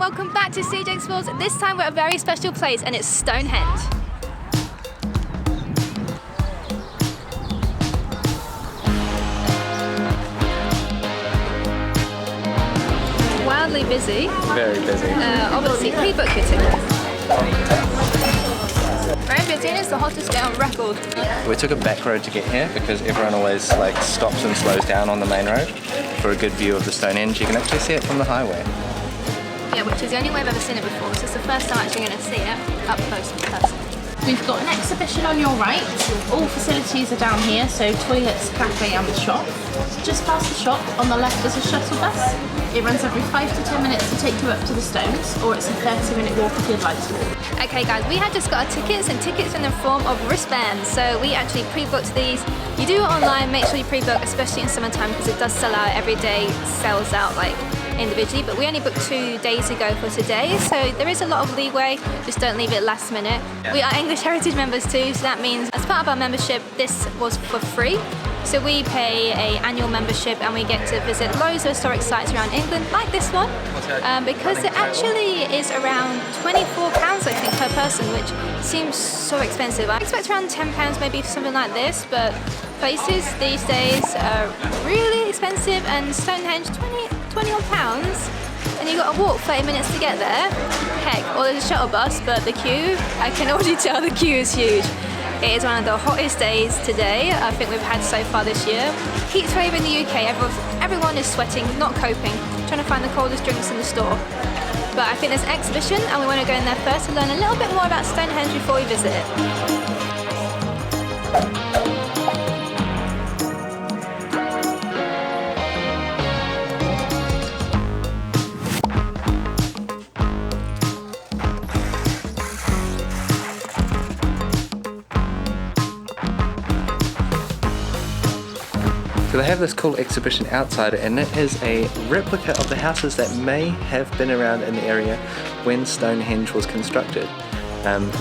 welcome back to CJ Explores. This time we're at a very special place and it's Stonehenge. Wildly busy. Very busy. Obviously, pre-book your tickets. Very busy and it's the hottest day on record. We took a back road to get here because everyone always stops and slows down on the main road for a good view of the Stonehenge. You can actually see it from the highway. Yeah, which is the only way I've ever seen it before, so it's the first time I'm actually going to see it up close in person. We've got an exhibition on your right. All facilities are down here, so toilets, cafe and the shop. Just past the shop, on the left is a shuttle bus. It runs every 5 to 10 minutes to take you up to the stones, or it's a 30-minute walk if you'd like to walk. Okay guys, we had just got our tickets, and tickets in the form of wristbands, so we actually pre-booked these. You do it online, make sure you pre-book, especially in summertime, because it does sell out every day, sells out individually, but we only booked 2 days ago for today, so there is a lot of leeway, just don't leave it last minute. We are English Heritage members too, so that means as part of our membership this was for free. So we pay an annual membership and we get to visit loads of historic sites around England, like this one, because it actually is around £24 I think per person, which seems so expensive. I expect around £10 maybe for something like this, but places these days are really expensive, and Stonehenge 20 odd pounds, and you got to walk 30 minutes to get there. Heck, or there's a shuttle bus, but the queue, I can already tell the queue is huge. It is one of the hottest days today I think we've had so far this year. Heat wave in the UK, everyone is sweating, not coping, trying to find the coldest drinks in the store. But I think there's an exhibition and we want to go in there first to learn a little bit more about Stonehenge before we visit it. So they have this cool exhibition outside, and it is a replica of the houses that may have been around in the area when Stonehenge was constructed.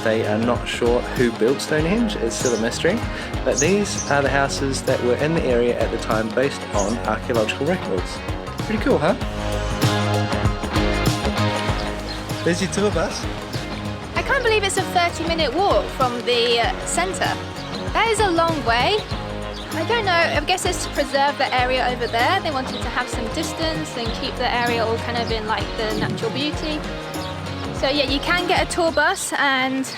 They are not sure who built Stonehenge, it's still a mystery, but these are the houses that were in the area at the time based on archaeological records. Pretty cool, huh? There's your tour bus. I can't believe it's a 30-minute walk from the centre. That is a long way. I don't know, I guess it's to preserve the area over there. They wanted to have some distance and keep the area all kind of in the natural beauty. So yeah, you can get a tour bus and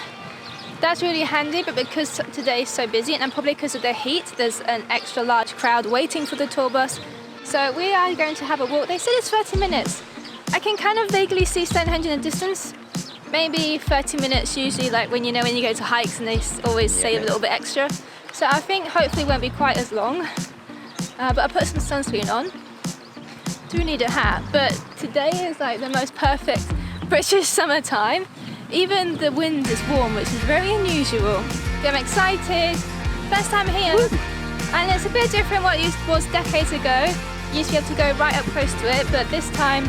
that's really handy, but because today's so busy and probably because of the heat, there's an extra large crowd waiting for the tour bus. So we are going to have a walk. They said it's 30 minutes. I can kind of vaguely see Stonehenge in the distance. Maybe 30 minutes usually, when you go to hikes and they always say a little bit extra. So I think hopefully it won't be quite as long, but I put some sunscreen on. Do need a hat, but today is the most perfect British summertime. Even the wind is warm, which is very unusual. I'm excited, first time here, and it's a bit different what it was decades ago. You used to be able to go right up close to it, but this time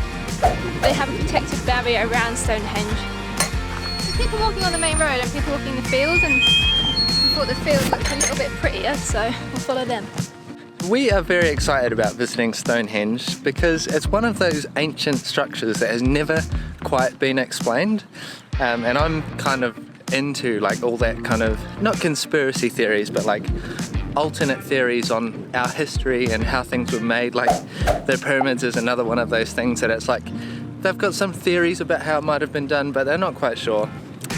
they have a protected barrier around Stonehenge. There's people walking on the main road and people walking in the field, and I thought the field looked a little bit prettier, so we'll follow them. We are very excited about visiting Stonehenge because it's one of those ancient structures that has never quite been explained, and I'm kind of into all that kind of, not conspiracy theories, but alternate theories on our history and how things were made. The pyramids is another one of those things that it's they've got some theories about how it might have been done, but they're not quite sure.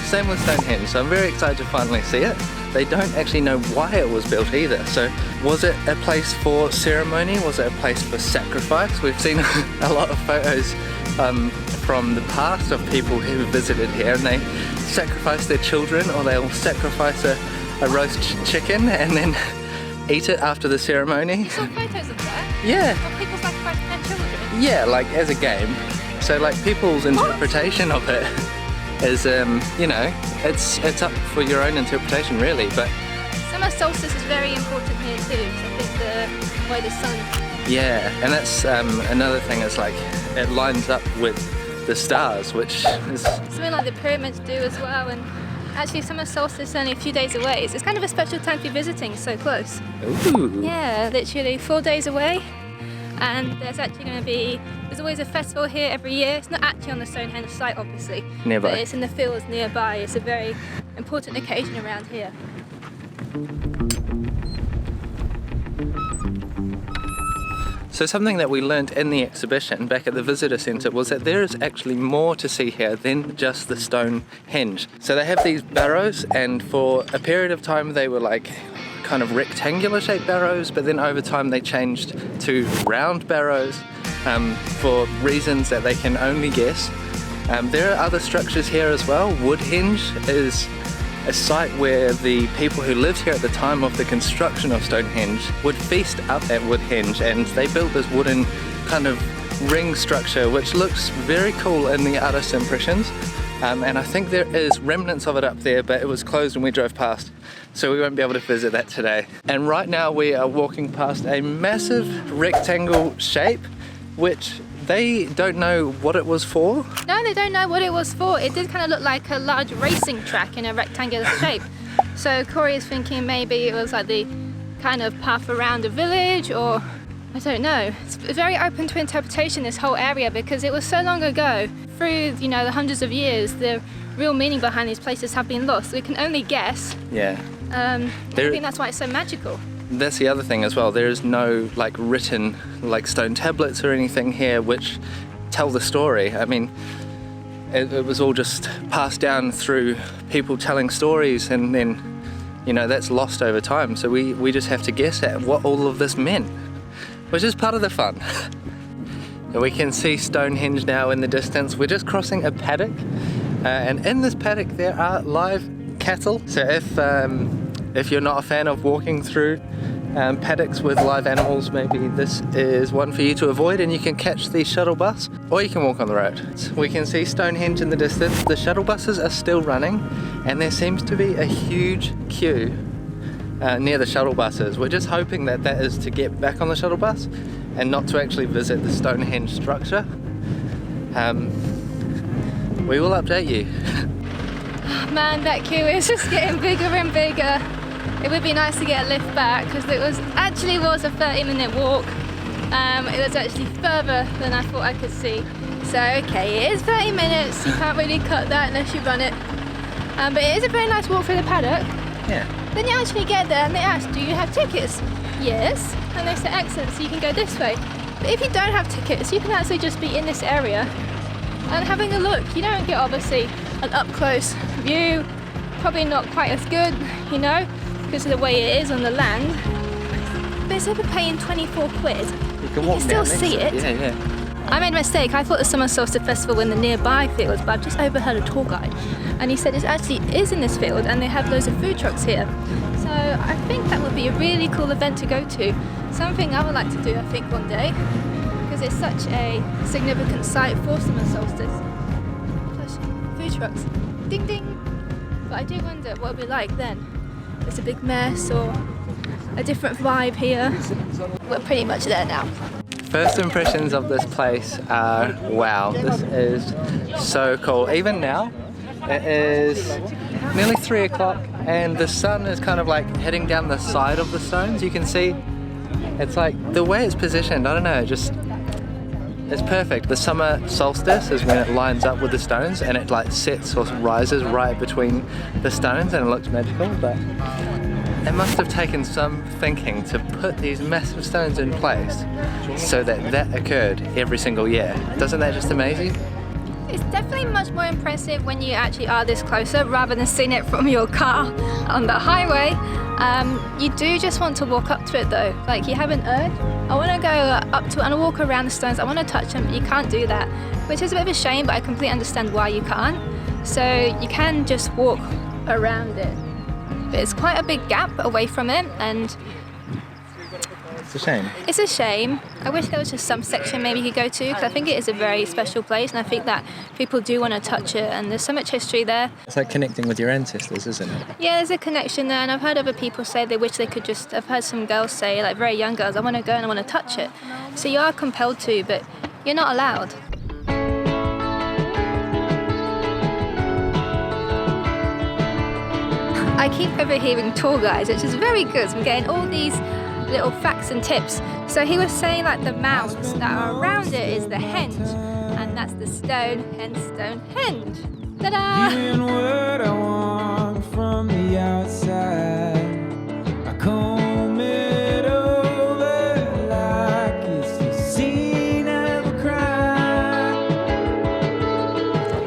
Same with Stonehenge, so I'm very excited to finally see it. They don't actually know why it was built either. So was it a place for ceremony? Was it a place for sacrifice? We've seen a lot of photos from the past of people who visited here, and they sacrifice their children, or they'll sacrifice a roast chicken and then eat it after the ceremony. You saw photos of that? Yeah. Of people sacrificing their children? Yeah, as a game. So people's interpretation of it is, it's up for your own interpretation really, but... Summer solstice is very important here too, because I think the way the sun... Yeah, and that's another thing, it's it lines up with the stars, which is... Something like the pyramids do as well, and actually summer solstice is only a few days away, so it's kind of a special time to be visiting, so close. Ooh. Yeah, literally 4 days away. And there's always a festival here every year. It's not actually on the Stonehenge site, obviously, Nearby. but it's in the fields nearby. It's a very important occasion around here. So something that we learnt in the exhibition back at the visitor centre was that there is actually more to see here than just the Stonehenge. So they have these barrows, and for a period of time they were like kind of rectangular shaped barrows, but then over time they changed to round barrows for reasons that they can only guess. There are other structures here as well. Woodhenge is a site where the people who lived here at the time of the construction of Stonehenge would feast up at Woodhenge, and they built this wooden kind of ring structure which looks very cool in the artist's impressions. And I think there is remnants of it up there, but it was closed when we drove past, so we won't be able to visit that today. And right now we are walking past a massive rectangle shape which they don't know what it was for. No, they don't know what it was for. It did kind of look like a large racing track in a rectangular shape. So Corey is thinking maybe it was like the kind of path around a village, or I don't know. It's very open to interpretation, this whole area, because it was so long ago. Through, you know, the hundreds of years, the real meaning behind these places have been lost. We can only guess. Yeah. I think that's why it's so magical. That's the other thing as well. There is no like written like stone tablets or anything here which tell the story. I mean, it was all just passed down through people telling stories, and then, you know, that's lost over time. So we just have to guess at what all of this meant, which is part of the fun. We can see Stonehenge now in the distance. We're just crossing a paddock, and in this paddock there are live cattle. So if you're not a fan of walking through paddocks with live animals, maybe this is one for you to avoid, and you can catch the shuttle bus, or you can walk on the road. We can see Stonehenge in the distance. The shuttle buses are still running, and there seems to be a huge queue near the shuttle buses. We're just hoping that that is to get back on the shuttle bus and not to actually visit the Stonehenge structure. We will update you. Man, that queue is just getting bigger and bigger. It would be nice to get a lift back, because it was a 30-minute walk. It was actually further than I thought I could see. So okay, it is 30 minutes. You can't really cut that unless you run it. But it is a very nice walk through the paddock. Yeah. Then you actually get there and they ask, do you have tickets? Yes. And they say, excellent, so you can go this way. But if you don't have tickets, you can actually just be in this area and having a look. You don't get obviously an up close view, probably not quite as good, you know, because of the way it is on the land. But instead of paying 24 quid, You can still see it. Yeah. I made a mistake. I thought the Summer Solstice Festival were in the nearby fields, but I've just overheard a tour guide, and he said it actually is in this field, and they have loads of food trucks here. So I think that would be a really cool event to go to. Something I would like to do, I think, one day, because it's such a significant site for Summer Solstice. Plus, food trucks, ding ding. But I do wonder what it'll be like then. It's a big mess or a different vibe here. We're pretty much there now. First impressions of this place are, wow, this is so cool. Even now, it is nearly 3 o'clock and the sun is kind of like heading down the side of the stones. You can see it's like the way it's positioned, I don't know, it's perfect. The summer solstice is when it lines up with the stones and it like sets or rises right between the stones and it looks magical, but it must have taken some thinking to put these massive stones in place so that that occurred every single year. Doesn't that just amaze you? It's definitely much more impressive when you actually are this closer rather than seeing it from your car on the highway. You do just want to walk up to it though. Like you have an urge. I want to go up to it and walk around the stones. I want to touch them, but you can't do that, which is a bit of a shame, but I completely understand why you can't. So you can just walk around it. But it's quite a big gap away from it, and It's a shame. it's a shame. I wish there was just some section maybe you could go to, because I think it is a very special place, and I think that people do want to touch it, and there's so much history there. It's like connecting with your ancestors, isn't it? Yeah, there's a connection there, and I've heard other people say they wish they could just, I've heard some girls say, like very young girls, I want to go and I want to touch it. So you are compelled to, but you're not allowed. I keep overhearing tour guides, which is very good. So I'm getting all these little facts and tips So he was saying like the mounds that are around it is the henge, and that's the stone, hence Stonehenge. Ta-da! Hearing what I want from the outside, I comb it over like it's the scene of a crime.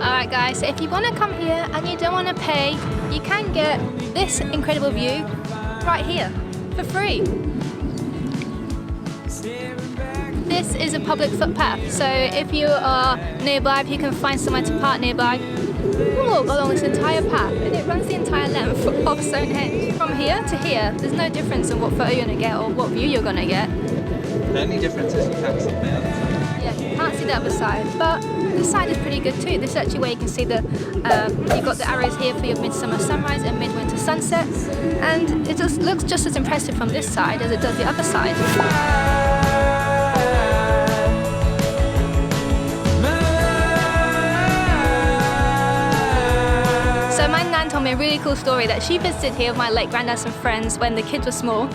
Alright guys, so if you want to come here and you don't want to pay, you can get this incredible view right here for free. This is a public footpath, so if you are nearby, if you can find somewhere to park nearby, you can walk along this entire path, and it runs the entire length of Stonehenge. From here to here, there's no difference in what photo you're going to get or what view you're going to get. The only difference is you can't see the other side. Yeah, you can't see the other side, but this side is pretty good too. This is actually where you can see the, you've got the arrows here for your midsummer sunrise and midwinter sunset, and it just looks just as impressive from this side as it does the other side. So my nan told me a really cool story that she visited here with my late granddad and friends when the kids were small.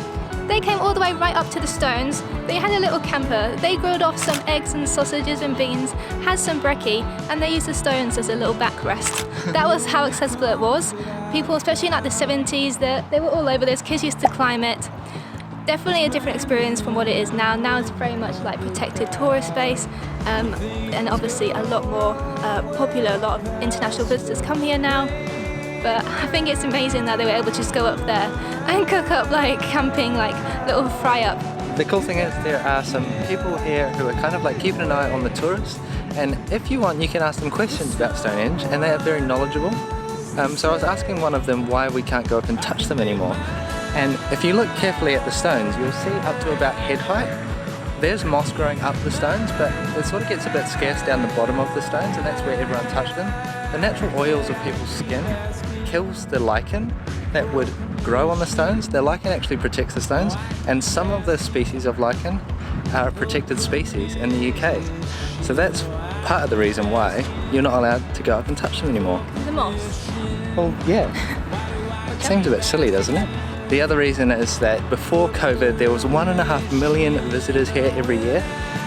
They came all the way right up to the stones. They had a little camper. They grilled off some eggs and sausages and beans, had some brekkie, and they used the stones as a little backrest. That was how accessible it was. People, especially in like the 70s, they were all over this. Kids used to climb it. Definitely a different experience from what it is now. Now it's very much like protected tourist space, and obviously a lot more popular. A lot of international visitors come here now. But I think it's amazing that they were able to just go up there and cook up like camping, like little fry up. The cool thing is there are some people here who are kind of like keeping an eye on the tourists, and if you want you can ask them questions about Stonehenge, and they are very knowledgeable. So I was asking one of them why we can't go up and touch them anymore. And if you look carefully at the stones, you'll see up to about head height, there's moss growing up the stones, but it sort of gets a bit scarce down the bottom of the stones, and that's where everyone touched them. The natural oils of people's skin kills the lichen that would grow on the stones. The lichen actually protects the stones, and some of the species of lichen are a protected species in the UK. So that's part of the reason why you're not allowed to go up and touch them anymore. The moss. Well, yeah. Seems a bit silly, doesn't it? The other reason is that before COVID there was 1.5 million visitors here every year,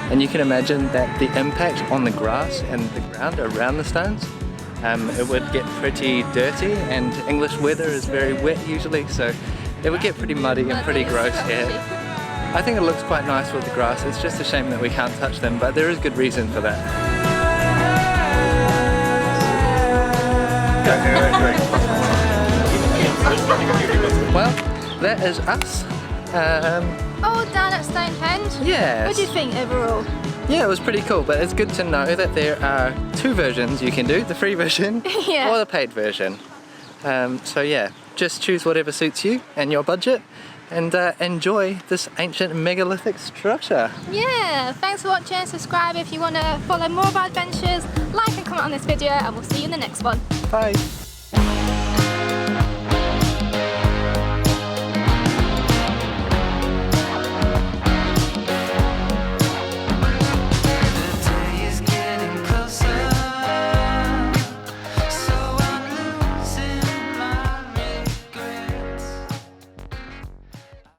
and you can imagine that the impact on the grass and the ground around the stones, it would get pretty dirty, and English weather is very wet usually, so it would get pretty muddy and pretty gross here. I think it looks quite nice with the grass. It's just a shame that we can't touch them, but there is good reason for that. Well, that is us. All down at Stonehenge. Yes. What do you think overall? Yeah, it was pretty cool, but it's good to know that there are two versions you can do, the free version Yeah. or the paid version. So yeah, just choose whatever suits you and your budget, and enjoy this ancient megalithic structure. Yeah, thanks for watching. Subscribe if you want to follow more of our adventures. Like and comment on this video, and we'll see you in the next one. Bye.